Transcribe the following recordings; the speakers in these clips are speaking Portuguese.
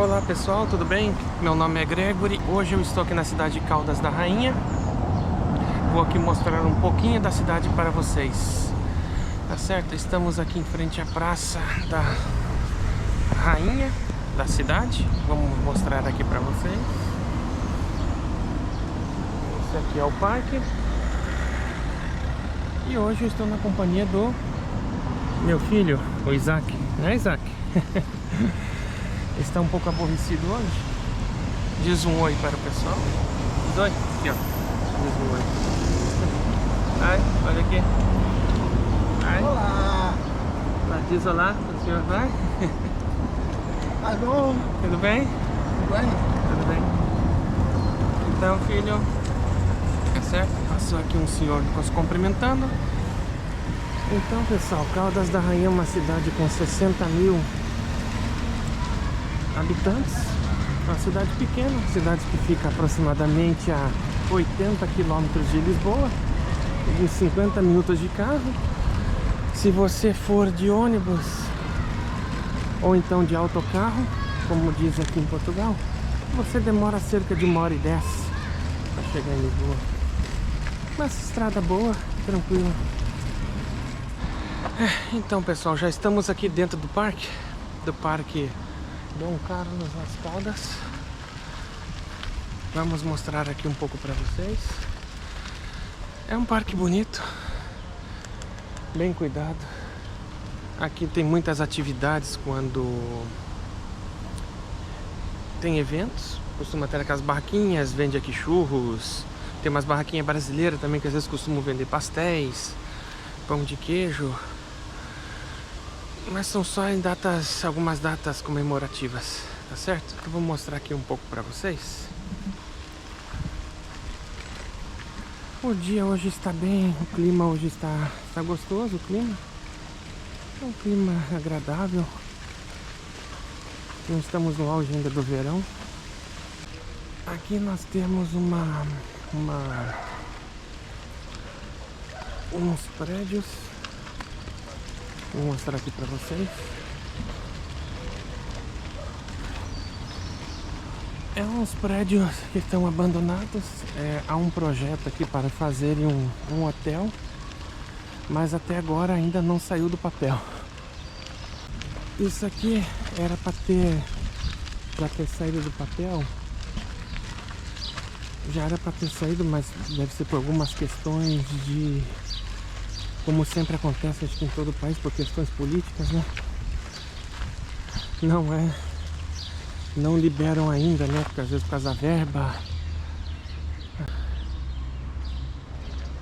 Olá pessoal, tudo bem? Meu nome é Gregory. Hoje eu estou aqui na cidade de Caldas da Rainha. Vou aqui mostrar um pouquinho da cidade para vocês. Tá certo? Estamos aqui em frente à praça da Rainha da cidade. Vamos mostrar aqui para vocês. Esse aqui é o parque. E hoje eu estou na companhia do meu filho, o Isaac. Né, Isaac? Está um pouco aborrecido hoje. Diz um oi para o pessoal. Diz oi. Aqui, ó. Diz um oi. Ai, olha aqui. Ai. Olá! Diz olá, o senhor vai? Tá bom? Tudo bem? Tudo bem? Tudo bem. Então, filho, é certo? Passou aqui um senhor nos cumprimentando. Então, pessoal, Caldas da Rainha é uma cidade com 60 mil habitantes, uma cidade pequena, cidade que fica aproximadamente a 80 quilômetros de Lisboa, em 50 minutos de carro. Se você for de ônibus ou então de autocarro, como diz aqui em Portugal, você demora cerca de 1h10 para chegar em Lisboa. Mas estrada boa, tranquila. Então, pessoal, já estamos aqui dentro do parque Dom Carlos das Caldas. Vamos mostrar aqui um pouco para vocês. É um parque bonito, bem cuidado. Aqui tem muitas atividades quando tem eventos. Costuma ter aquelas barraquinhas, vende aqui churros. Tem umas barraquinhas brasileiras também que às vezes costumam vender pastéis, pão de queijo. Mas são só em datas, algumas datas comemorativas, tá certo? Eu vou mostrar aqui um pouco pra vocês. O dia hoje está bem, o clima hoje está gostoso, o clima. É um clima agradável. Não estamos no auge ainda do verão. Aqui nós temos uns prédios. Vou mostrar aqui para vocês. É uns prédios que estão abandonados. Há um projeto aqui para fazerem um hotel, mas até agora ainda não saiu do papel. Isso aqui era para ter saído do papel. Já era para ter saído, mas deve ser por algumas questões de... Como sempre acontece, acho que em todo o país, por questões políticas, né? Não liberam ainda, né? Porque às vezes por causa da verba.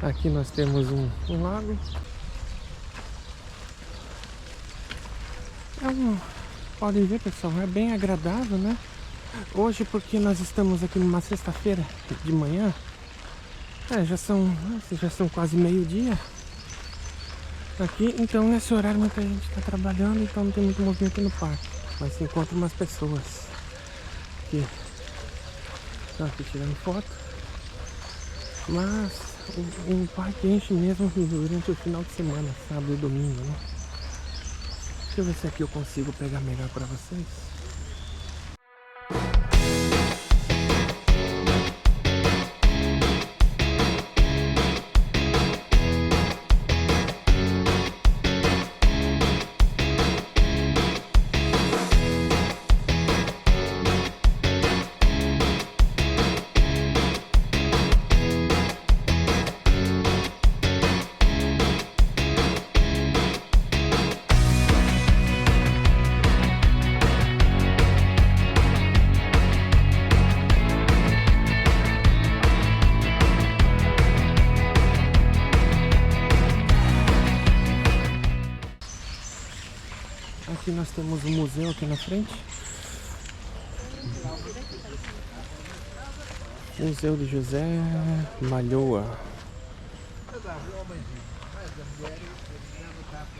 Aqui nós temos um lago. Podem ver, pessoal, é bem agradável, né? Hoje, porque nós estamos aqui numa sexta-feira de manhã. Já são quase meio-dia. Aqui, então nesse horário muita gente está trabalhando, então não tem muito movimento no parque. Mas se encontra umas pessoas que estão aqui tirando foto. Mas o parque enche mesmo durante o final de semana, sábado e domingo, né? Deixa eu ver se aqui eu consigo pegar melhor para vocês. Aqui nós temos um museu aqui na frente. Museu de José Malhoa.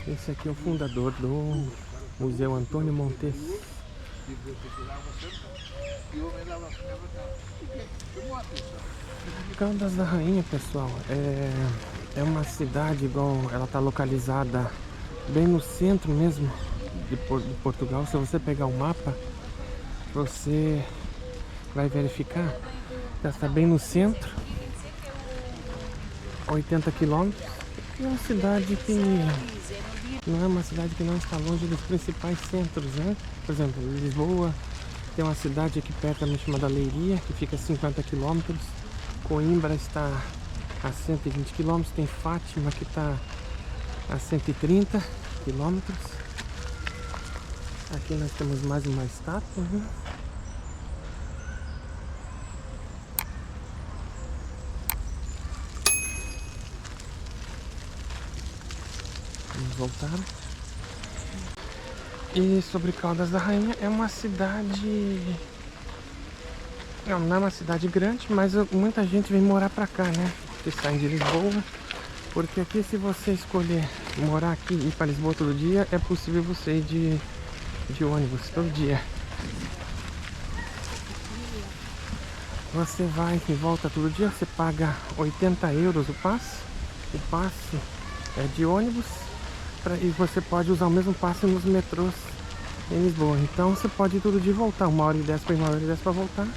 Esse aqui é o fundador do Museu Antônio Montes. Caldas da Rainha, pessoal, é uma cidade igual, ela está localizada bem no centro mesmo de Portugal. Se você pegar o mapa, Você vai verificar. Já está bem no centro. 80 quilômetros. É uma cidade que não é uma cidade que não está longe dos principais centros, né? Por exemplo, Lisboa tem uma cidade aqui perto também chamada Leiria, que fica a 50 quilômetros. Coimbra está a 120 quilômetros. Tem Fátima que está a 130 quilômetros. Aqui nós temos mais uma estátua, né? Vamos voltar. E sobre Caldas da Rainha, é uma cidade... Não é uma cidade grande, mas muita gente vem morar pra cá, né? Que saem de Lisboa. Porque aqui, se você escolher morar aqui e ir pra Lisboa todo dia, é possível você ir de ônibus todo dia. Você vai e volta todo dia, você paga 80 euros o passe. O passe é de ônibus. E você pode usar o mesmo passe nos metrôs em Lisboa. Então você pode ir todo dia e voltar. 1h10 para ir, 1h10 para voltar.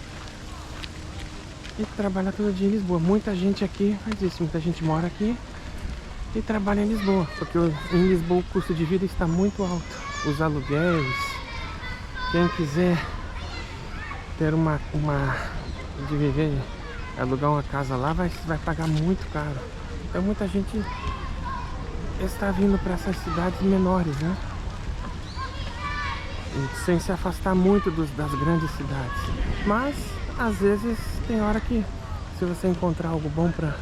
E trabalhar todo dia em Lisboa. Muita gente aqui faz isso. Muita gente mora aqui e trabalha em Lisboa. Porque em Lisboa o custo de vida está muito alto. Os aluguéis. Quem quiser ter de viver, alugar uma casa lá, vai pagar muito caro. Então muita gente está vindo para essas cidades menores, né? E sem se afastar muito das grandes cidades. Mas às vezes tem hora que, se você encontrar algo bom para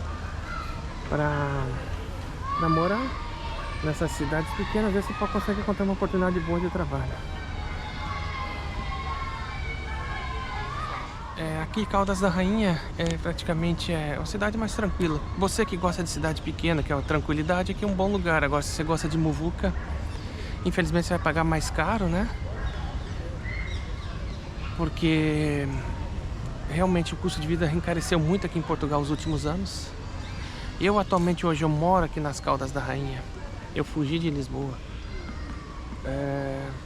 morar nessas cidades pequenas, às vezes você consegue encontrar uma oportunidade boa de trabalho. Aqui Caldas da Rainha é praticamente uma cidade mais tranquila. Você que gosta de cidade pequena, que é a tranquilidade, aqui é um bom lugar. Agora, se você gosta de muvuca, infelizmente você vai pagar mais caro, né? Porque realmente o custo de vida encareceu muito aqui em Portugal nos últimos anos. Eu atualmente hoje eu moro aqui nas Caldas da Rainha. Eu fugi de Lisboa.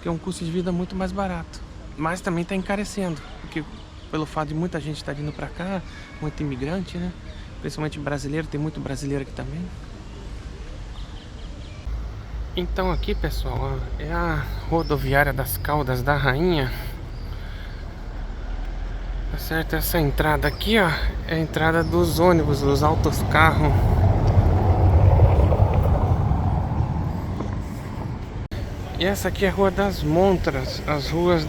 Que é um custo de vida muito mais barato. Mas também está encarecendo, porque pelo fato de muita gente estar vindo pra cá, muito imigrante, né? Principalmente brasileiro, tem muito brasileiro aqui também. Então aqui, pessoal, ó, é a rodoviária das Caldas da Rainha. Tá certo? Essa entrada aqui, ó, é a entrada dos ônibus, dos autocarros. E essa aqui é a Rua das Montras, as ruas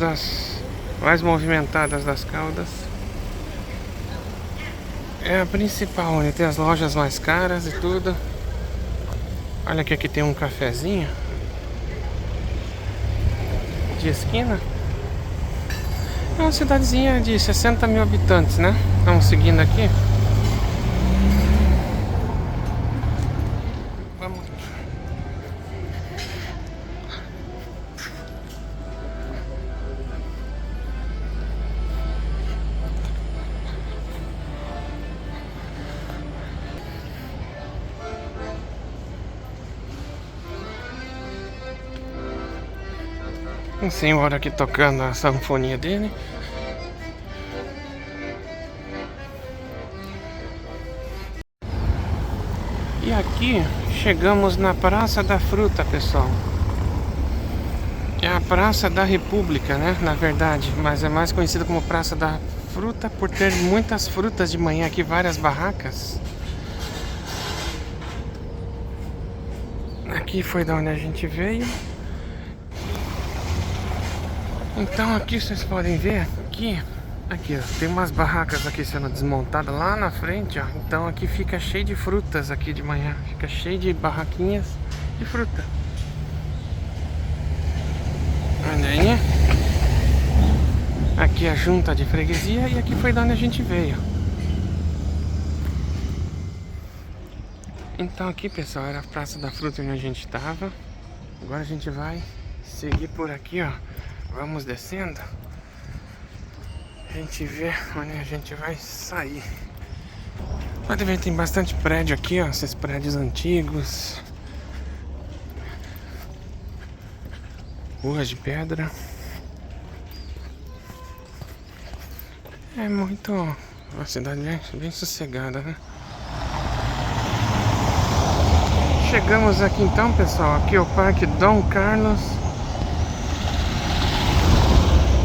mais movimentadas das Caldas. É a principal, onde tem as lojas mais caras e tudo. Olha que aqui tem um cafezinho de esquina. É uma cidadezinha de 60 mil habitantes, né? Vamos seguindo aqui. Vamos. Um senhor aqui tocando a sanfoninha dele. E aqui chegamos na Praça da Fruta, pessoal. É a Praça da República, né? Na verdade, mas é mais conhecida como Praça da Fruta por ter muitas frutas de manhã aqui, várias barracas. Aqui foi da onde a gente veio. Então aqui vocês podem ver, aqui ó, tem umas barracas aqui sendo desmontadas lá na frente, ó. Então aqui fica cheio de frutas aqui de manhã, fica cheio de barraquinhas de fruta. Olha aí. Aqui é a junta de freguesia e aqui foi de onde a gente veio. Então aqui, pessoal, era a Praça da Fruta onde a gente estava. Agora a gente vai seguir por aqui, ó. Vamos descendo. A gente vê onde a gente vai sair. Pode ver, tem bastante prédio aqui, ó. Esses prédios antigos. Ruas de pedra. É muito... uma cidade bem sossegada, né? Chegamos aqui então, pessoal. Aqui é o Parque Dom Carlos.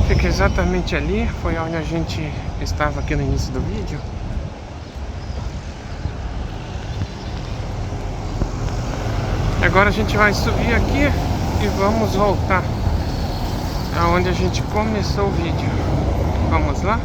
Fica exatamente ali. Foi onde a gente estava aqui no início do vídeo. Agora a gente vai subir aqui e vamos voltar aonde a gente começou o vídeo. Vamos lá?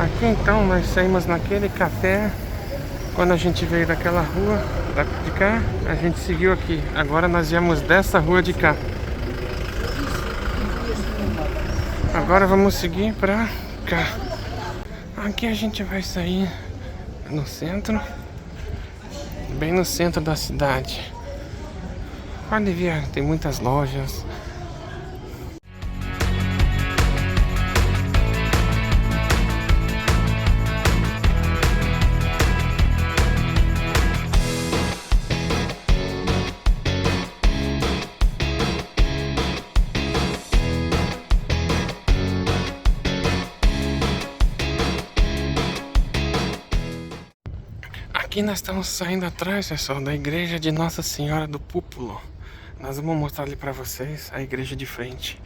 Aqui então nós saímos naquele café. Quando a gente veio daquela rua de cá, a gente seguiu aqui. Agora nós viemos dessa rua de cá. Agora vamos seguir pra cá. Aqui a gente vai sair no centro, bem no centro da cidade. Pode ver, tem muitas lojas. Aqui nós estamos saindo atrás, pessoal, da igreja de Nossa Senhora do Púpulo. Nós vamos mostrar ali pra vocês a igreja de frente.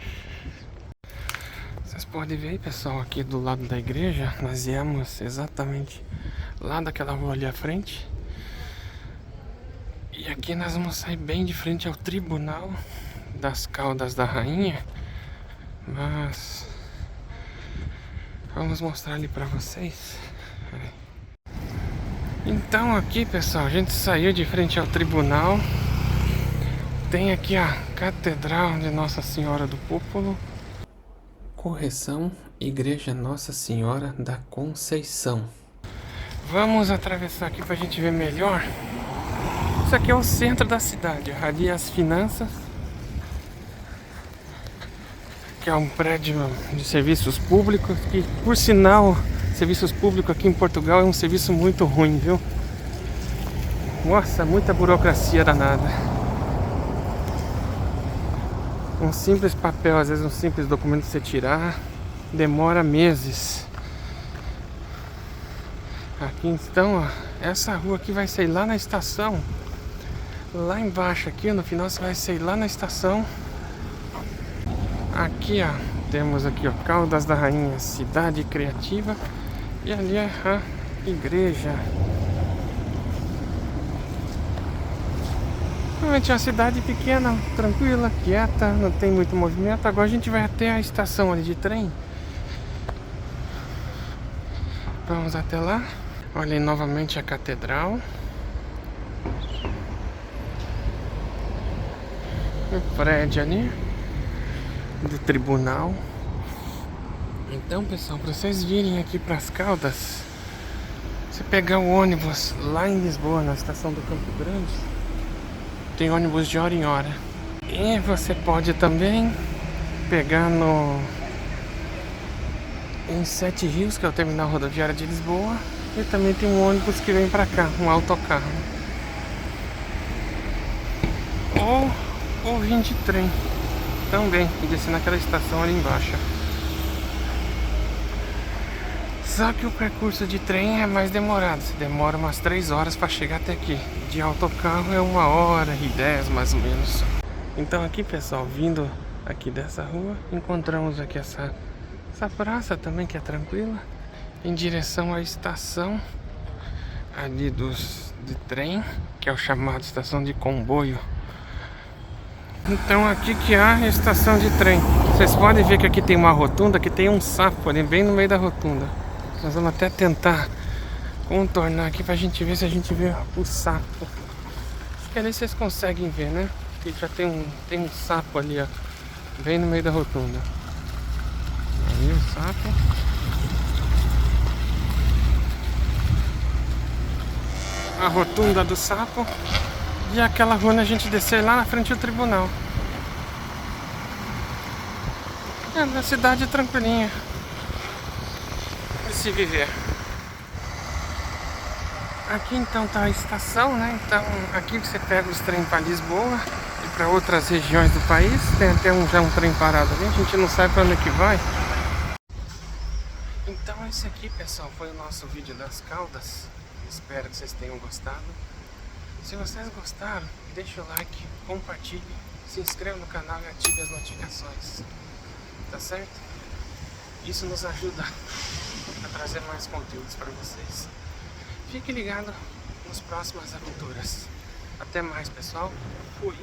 Vocês podem ver aí, pessoal, aqui do lado da igreja. Nós viemos exatamente lá daquela rua ali à frente. E aqui nós vamos sair bem de frente ao Tribunal das Caldas da Rainha. Mas vamos mostrar ali pra vocês. Então aqui, pessoal, a gente saiu de frente ao tribunal. Tem aqui a Catedral de Nossa Senhora do Púpulo. Correção, Igreja Nossa Senhora da Conceição. Vamos atravessar aqui pra gente ver melhor. Isso aqui é o centro da cidade. Ali as finanças, que é um prédio de serviços públicos, que por sinal, serviços públicos aqui em Portugal é um serviço muito ruim, viu? Nossa, muita burocracia danada. Um simples papel, às vezes um simples documento que você tirar, demora meses. Aqui então, ó, essa rua aqui vai sair lá na estação. Lá embaixo aqui, no final você vai sair lá na estação. Aqui, ó, temos aqui, ó, Caldas da Rainha, Cidade Criativa. E ali é a igreja. Realmente é uma cidade pequena, tranquila, quieta, não tem muito movimento. Agora a gente vai até a estação ali de trem. Vamos até lá. Olha aí novamente a catedral. O prédio ali do tribunal. Então, pessoal, para vocês virem aqui para as Caldas, você pegar o ônibus lá em Lisboa, na estação do Campo Grande, tem ônibus de hora em hora. E você pode também pegar em Sete Rios, que é o terminal rodoviário de Lisboa, e também tem um ônibus que vem para cá, um autocarro. Ou vir de trem também, e descer naquela estação ali embaixo. Só que o percurso de trem é mais demorado. Você demora umas 3 horas para chegar até aqui. De autocarro é 1h10 mais ou menos. Então aqui, pessoal, vindo aqui dessa rua, encontramos aqui essa praça também, que é tranquila, em direção à estação ali de trem, que é o chamado estação de comboio. Então aqui que há a estação de trem. Vocês podem ver que aqui tem uma rotunda, que tem um sapo ali bem no meio da rotunda. Nós vamos até tentar contornar aqui pra gente ver se a gente vê o sapo. Acho que ali vocês conseguem ver, né? Porque já tem um sapo ali, ó, bem no meio da rotunda. Ali o sapo. a rotunda do Sapo. E aquela rua a gente descer lá na frente do tribunal. A cidade é tranquilinha de se viver. Aqui então tá a estação, né? Então aqui você pega os trem para Lisboa e para outras regiões do país. Tem até já um trem parado ali, a gente não sabe para onde que vai. Então esse aqui, pessoal, foi o nosso vídeo das Caldas. Espero que vocês tenham gostado. Se vocês gostaram, deixa o like, compartilhe, se inscreva no canal e ative as notificações. Tá certo? Isso nos ajuda a trazer mais conteúdos para vocês. Fique ligado nas próximas aventuras. Até mais, pessoal. Fui!